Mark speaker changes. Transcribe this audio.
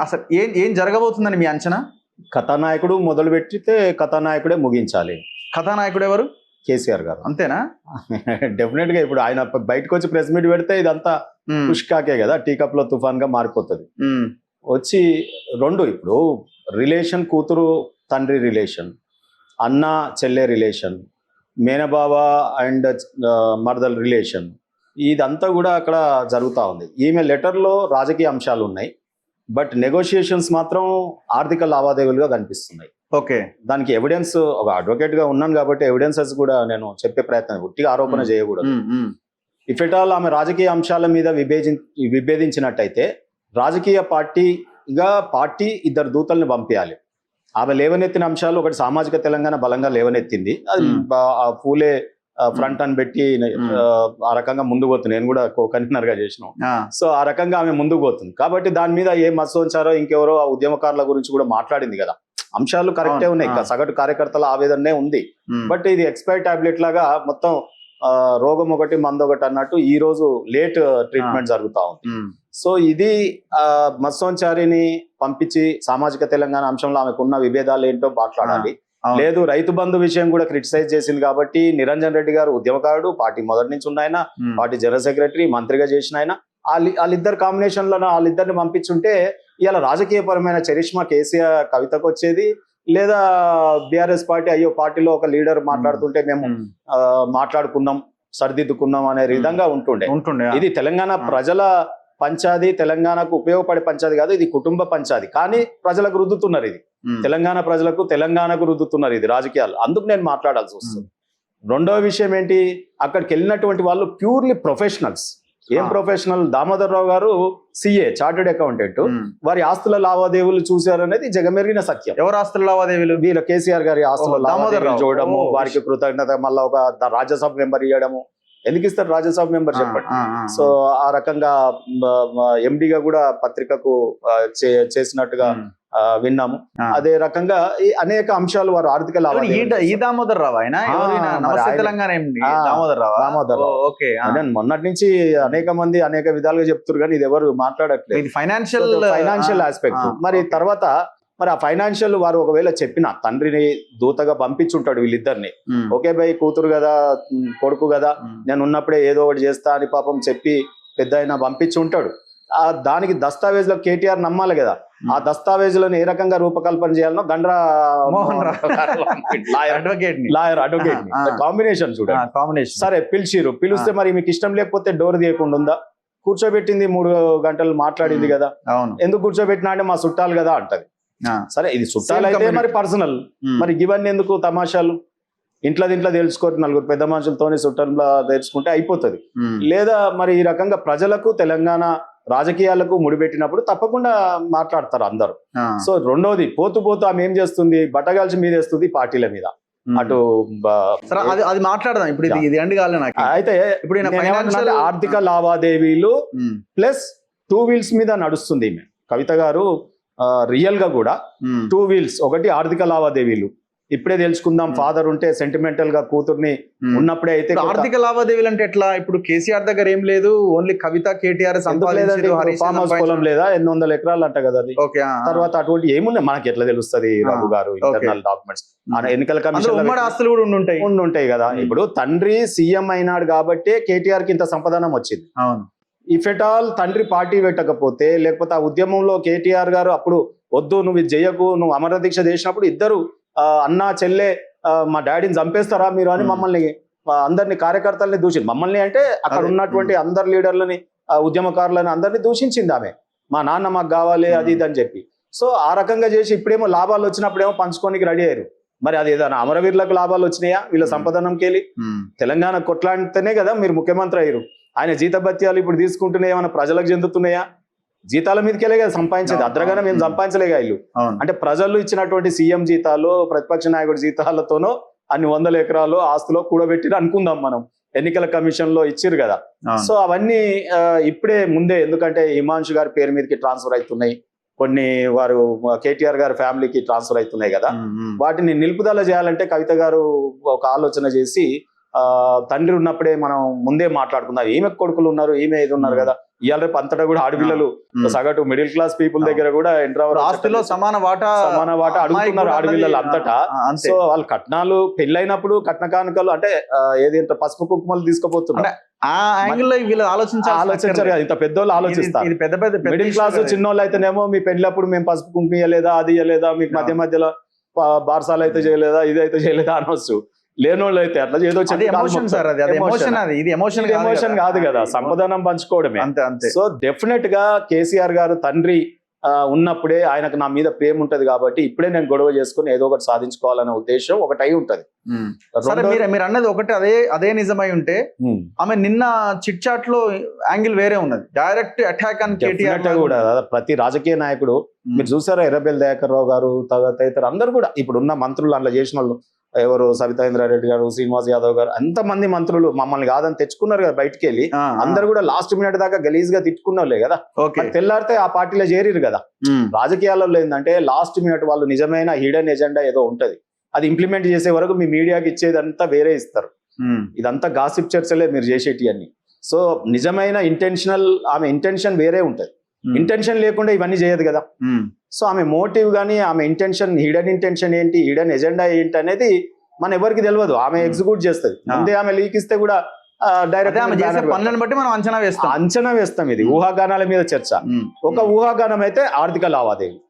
Speaker 1: అసలు ఏం జరగబోతుందని మీ అంచనా?
Speaker 2: కథానాయకుడు మొదలు పెట్టితే కథానాయకుడే ముగించాలి.
Speaker 1: కథానాయకుడు ఎవరు?
Speaker 2: కేసీఆర్ గారు.
Speaker 1: అంతేనా?
Speaker 2: డెఫినెట్ గా ఇప్పుడు ఆయన బయటకు వచ్చి ప్రెస్ మీట్ పెడితే ఇదంతా పుష్కాకే కదా, టీ కప్ లో తుఫాన్ గా మారిపోతుంది. వచ్చి రెండు ఇప్పుడు రిలేషన్, కూతురు తండ్రి రిలేషన్, అన్న చెల్లె రిలేషన్, మేనబావ అండ్ మరదల్ రిలేషన్, ఇదంతా కూడా అక్కడ జరుగుతూ ఉంది. ఈమె లెటర్లో రాజకీయ అంశాలు ఉన్నాయి, బట్ నెగోషియేషన్స్ మాత్రం ఆర్థిక లావాదేవీలుగా కనిపిస్తున్నాయి.
Speaker 1: ఓకే,
Speaker 2: దానికి ఎవిడెన్స్, ఒక అడ్వకేట్ గా ఉన్నాను కాబట్టి ఎవిడెన్సెస్ కూడా నేను చెప్పే ప్రయత్నం, ఉట్టిగా ఆరోపణ చేయకూడదు. ఇఫ్ ఎట్ ఆల్ ఆమె రాజకీయ అంశాల మీద విభేదించినట్టయితే రాజకీయ పార్టీ ఇద్దరు దూతల్ని పంపించాలి. ఆమె లేవనెత్తిన అంశాలు, ఒకటి సామాజిక తెలంగాణ బలంగా లేవనెత్తింది, అది పూలే ఫ్రంట్ అని పెట్టి ఆ రకంగా ముందుకు పోతుంది. నేను కూడా కన్వీనర్ గా చేసినాం. సో ఆ రకంగా ఆమె ముందుకు పోతుంది కాబట్టి దాని మీద ఏ మత్సోంచారో ఇంకెవరో ఆ ఉద్యమకారుల గురించి కూడా మాట్లాడింది కదా. అంశాలు కరెక్టే ఉన్నాయి, సగటు కార్యకర్తల ఆవేదనే ఉంది. బట్ ఇది ఎక్స్పైర్ టాబ్లెట్ లాగా మొత్తం రోగం ఒకటి మందు ఒకటి అన్నట్టు ఈ రోజు లేట్ ట్రీట్మెంట్ జరుగుతా ఉంది. సో ఇది మత్సోంచారిని పంపించి సామాజిక తెలంగాణ అంశంలో ఆమెకున్న విభేదాలు ఏంటో మాట్లాడాలి. లేదు, రైతు బంధు విషయం కూడా క్రిటిసైజ్ చేసింది కాబట్టి నిరంజన్ రెడ్డి గారు ఉద్యమకారుడు, పార్టీ మొదటి నుంచి ఉన్న ఆయన, పార్టీ జనరల్ సెక్రటరీ, మంత్రిగా చేసిన ఆయన, వాళ్ళిద్దరు కాంబినేషన్లను వాళ్ళిద్దరిని పంపించుంటే ఇవాళ రాజకీయపరమైన చరిష్మా కేసీఆర్ కవితకు వచ్చేది. లేదా బీఆర్ఎస్ పార్టీ అయ్యో పార్టీలో ఒక లీడర్ మాట్లాడుతుంటే మేము మాట్లాడుకుందాం, సరిదిద్దుకుందాం అనే విధంగా ఉంటుండే. ఇది తెలంగాణ ప్రజల పంచాది, తెలంగాణకు ఉపయోగపడే పంచాది కాదు, ఇది కుటుంబ పంచాది. కానీ ప్రజలకు రుద్దుతున్నారు, ఇది తెలంగాణ ప్రజలకు, తెలంగాణకు రుద్దుతున్నారు ఇది రాజకీయాలు. అందుకు నేను మాట్లాడాల్సి వస్తుంది. రెండవ విషయం ఏంటి, అక్కడికి వెళ్ళినటువంటి వాళ్ళు ప్యూర్లీ ప్రొఫెషనల్స్. ఏం ప్రొఫెషనల్? దామోదర్ రావు గారు సిఏ, చార్టెడ్ అకౌంటెంట్. వారి ఆస్తుల లావాదేవీలు చూశారనేది జగమెరిగిన సత్యం.
Speaker 1: ఎవరు ఆస్తుల లావాదేవీలు?
Speaker 2: వీళ్ళ కేసీఆర్ గారి ఆస్తుల లావాదేవీలు చూడడము, వారికి కృతజ్ఞత, మళ్ళీ ఒక రాజ్యసభ మెంబర్ ఇవ్వడము. ఎందుకు ఇస్తారు రాజ్యసభ మెంబర్ చెప్పండి? సో ఆ రకంగా ఎండిగా కూడా పత్రికకు చేసినట్టుగా విన్నాము. అదే రకంగా అనేక అంశాలు వారు ఆర్థిక
Speaker 1: దామోదర్ రావు
Speaker 2: నేను మొన్నటి నుంచి అనేక మంది అనేక విధాలుగా చెప్తారు కానీ ఇది ఎవరు మాట్లాడట్లేదు. Financial aspect. మరి తర్వాత ఆ ఫైనాన్షియల్ వారు ఒకవేళ చెప్పిన తండ్రిని దూతగా పంపించుంటాడు వీళ్ళిద్దరిని, ఓకే బై కూతురు కదా కొడుకు కదా నేను ఉన్నప్పుడే ఏదో ఒకటి చేస్తా అని పాపం చెప్పి పెద్ద అయినా పంపించి ఉంటాడు. దానికి దస్తావేజులో కేటీఆర్ నమ్మాలి కదా. ఆ దస్తావేజులను ఏ రకంగా రూపకల్పన చేయాలనో Gandra
Speaker 1: Mohan
Speaker 2: lawyer advocate combination చూడండి. సరే పిలిస్తే మరి మీకు ఇష్టం లేకపోతే డోర్ తీయకుండా ఉందా? కూర్చోబెట్టింది 3 గంటలు మాట్లాడింది కదా, ఎందుకు కూర్చోబెట్టినా అంటే మా చుట్టాలు కదా అంటది. సరే ఇది చుట్టాలు అయితే మరి పర్సనల్, మరి ఇవన్నీ ఎందుకు తమాషాలు? ఇంట్లో తెలుసుకోరు, నలుగురు పెద్ద మనుషులతోనే చుట్టాలు తెలుసుకుంటే అయిపోతుంది. లేదా మరి ఈ రకంగా ప్రజలకు తెలంగాణ రాజకీయాలకు ముడిపెట్టినప్పుడు తప్పకుండా మాట్లాడతారు అందరు. సో రెండోది, పోతూ ఆమె ఏం చేస్తుంది, బట్టగాల్చి మీదేస్తుంది పార్టీల మీద. అటు
Speaker 1: అది మాట్లాడదాం ఇప్పుడు. ఇది ఎండ్ కాలే నాకు.
Speaker 2: అయితే ఇప్పుడు ఆర్థిక లావాదేవీలు ప్లస్ 2 వీల్స్ మీద నడుస్తుంది ఈమె కవిత గారు. రియల్ గా కూడా 2 వీల్స్, ఒకటి ఆర్థిక లావాదేవీలు. ఇప్పుడే తెలుసుకుందాం, ఫాదర్ ఉంటే సెంటిమెంటల్ గా కూతుర్ని ఉన్నప్పుడే. అయితే
Speaker 1: ఆర్థిక లావాదేవీలు అంటే ఎట్లా? ఇప్పుడు కేసీఆర్ దగ్గర ఏం లేదు, ఓన్లీ కవిత కేటీఆర్
Speaker 2: ఫామ్ హౌస్ పొలం లేదా 800 ఎకరాలు అంట కదా అది. తర్వాత అటువంటి ఏమున్నాయి మనకి ఎట్లా తెలుస్తుంది రఘు గారు? ఇంటర్నల్ డాక్యుమెంట్స్, ఎన్నికల కమిషన్
Speaker 1: ఆస్తులు కూడా
Speaker 2: ఉండుంటాయి కదా. ఇప్పుడు తండ్రి సీఎం అయినాడు కాబట్టి కేటీఆర్ కి ఇంత సంపదనం వచ్చింది. ఇఫ్ ఎట్ ఆల్ తండ్రి పార్టీ పెట్టకపోతే, లేకపోతే ఆ ఉద్యమంలో కేటీఆర్ గారు అప్పుడు వద్దు నువ్వు ఇది చెయ్యకు, నువ్వు అమర దీక్ష చేసినప్పుడు ఇద్దరు అన్నా చెల్లె మా డాడీని చంపేస్తారా మీరు అని మమ్మల్ని అందరినీ కార్యకర్తల్ని దూషింది. మమ్మల్ని అంటే అక్కడ ఉన్నటువంటి అందరు లీడర్లని, ఉద్యమకారులని అందరినీ దూషించింది ఆమె. మా నాన్న మాకు కావాలి అది ఇది అని చెప్పి. సో ఆ రకంగా చేసి ఇప్పుడేమో లాభాలు వచ్చినప్పుడేమో పంచుకోనికి రెడీ అయ్యారు. మరి అది ఏదైనా అమరవీరులకు లాభాలు వచ్చినాయా వీళ్ళ సంపదనంకి వెళ్ళి? తెలంగాణ కొట్లాడితేనే కదా మీరు ముఖ్యమంత్రి అయ్యారు. ఆయన జీతభత్యాలు ఇప్పుడు తీసుకుంటూనే ఏమైనా ప్రజలకు చెందుతున్నాయా? జీతాల మీదకెళ్ళే కదా సంపాదించేది, అద్రగానే మేము సంపాదించలేగా ఇల్లు. అంటే ప్రజలు ఇచ్చినటువంటి సీఎం జీతాలు, ప్రతిపక్ష నాయకుడి జీతాలతోనో అన్ని 100 ఎకరాలు ఆస్తులో కూడబెట్టి అనుకుందాం మనం. ఎన్నికల కమిషన్ లో ఇచ్చిరు కదా. సో అవన్నీ ఇప్పుడే ముందే, ఎందుకంటే హిమాంశు గారి పేరు మీదకి ట్రాన్స్ఫర్ అవుతున్నాయి, కొన్ని వారు కేటీఆర్ గారి ఫ్యామిలీకి ట్రాన్స్ఫర్ అవుతున్నాయి కదా. వాటిని నిలుపుదల చేయాలంటే కవిత గారు ఒక ఆలోచన చేసి తండ్రి ఉన్నప్పుడే మనం ముందే మాట్లాడుకుందాం, ఈమె కొడుకులు ఉన్నారు, ఈమె ఇది ఉన్నారు కదా, ఇవాళ రేపు అంతటా కూడా ఆడపిల్లలు సగటు మిడిల్ క్లాస్ పీపుల్ దగ్గర కూడా
Speaker 1: ఆస్తిలో సమాన వాటా
Speaker 2: అడుగుతున్నారు ఆడపిల్లలు అంతటా. సో వాళ్ళు కట్నాలు పెళ్ళైనప్పుడు కట్న కానుకలు అంటే ఏది పసుపు కుంకుమలు తీసుకుపోతున్నారు.
Speaker 1: ఆ యాంగిల్ లో వీళ్ళు
Speaker 2: ఆలోచించారు కదా, ఇంత పెద్దోళ్ళు ఆలోచిస్తారు. మిడిల్ క్లాస్ చిన్నోళ్ళు అయితేనేమో మీ పెళ్ళప్పుడు మేము పసుపు కుంకుమ ఇయ్యలేదా, అది ఇయ్యలేదా, మీకు మధ్య మధ్యలో బార్సాలు అయితే చేయలేదా, ఇది అయితే చేయలేదా అనొచ్చు. లేనోళ్ళు అయితే అట్లా ఏదో ఎమోషన్ కాదు కదా, సంపదనం పంచుకోవడమే.
Speaker 1: అంతే.
Speaker 2: సో డెఫినెట్ గా కేసీఆర్ గారు తండ్రి ఉన్నప్పుడే ఆయనకు నా మీద ప్రేమ ఉంటది కాబట్టి ఇప్పుడే నేను గొడవ చేసుకుని ఏదో ఒకటి సాధించుకోవాలనే ఉద్దేశం ఒకటి అయి ఉంటది.
Speaker 1: మీరు అన్నది ఒకటి, అదే నిజమై ఉంటే ఆమె నిన్న చిట్ చాట్ లో యాంగిల్ వేరే ఉన్నది, డైరెక్ట్ అటాక్ అని కేటీఆర్
Speaker 2: కూడా. ప్రతి రాజకీయ నాయకుడు మీరు చూసారా, ఎర్రబెల్లి దయాకర్ రావు గారు తదితర అందరు కూడా ఇప్పుడున్న మంత్రులు అందులో చేసిన వాళ్ళు ఎవరు, సబితా ఇంద్రారెడ్డి గారు, శ్రీనివాస్ యాదవ్ గారు, ఎంతమంది మంత్రులు మమ్మల్ని కాదని తెచ్చుకున్నారు కదా బయటికి వెళ్ళి. అందరు కూడా లాస్ట్ మినిట్ దాకా గలీజ్ గా తిట్టుకున్నారులే కదా, తెల్లారితే ఆ పార్టీలో చేరిరు కదా. రాజకీయాలలో ఏంటంటే లాస్ట్ మినిట్ వాళ్ళు నిజమైన హిడెన్ ఎజెండా ఏదో ఉంటది, అది ఇంప్లిమెంట్ చేసే వరకు మీ మీడియాకి ఇచ్చేదంతా వేరే ఇస్తారు. ఇదంతా గాసిప్ చర్చలే మీరు చేసేటి అన్ని. సో నిజమైన ఇంటెన్షనల్, ఆమె ఇంటెన్షన్ వేరే ఉంటది. ఇంటెన్షన్ లేకుండా ఇవన్నీ చేయదు కదా. సో ఆమె మోటివ్ గానీ, ఆమె ఇంటెన్షన్, హిడెన్ ఇంటెన్షన్ ఏంటి, హిడెన్ ఎజెండా ఏంటి అనేది మన ఎవరికి తెలియదు. ఆమె ఎగ్జిక్యూట్ చేస్తుంది. అంతే, ఆమె లీక్ ఇస్తే కూడా డైరెక్ట్
Speaker 1: పనులను బట్టి మనం అంచనా వేస్తాం.
Speaker 2: ఇది ఊహాగానాల మీద చర్చ. ఒక ఊహాగానం అయితే ఆర్థిక లావాదేవీ,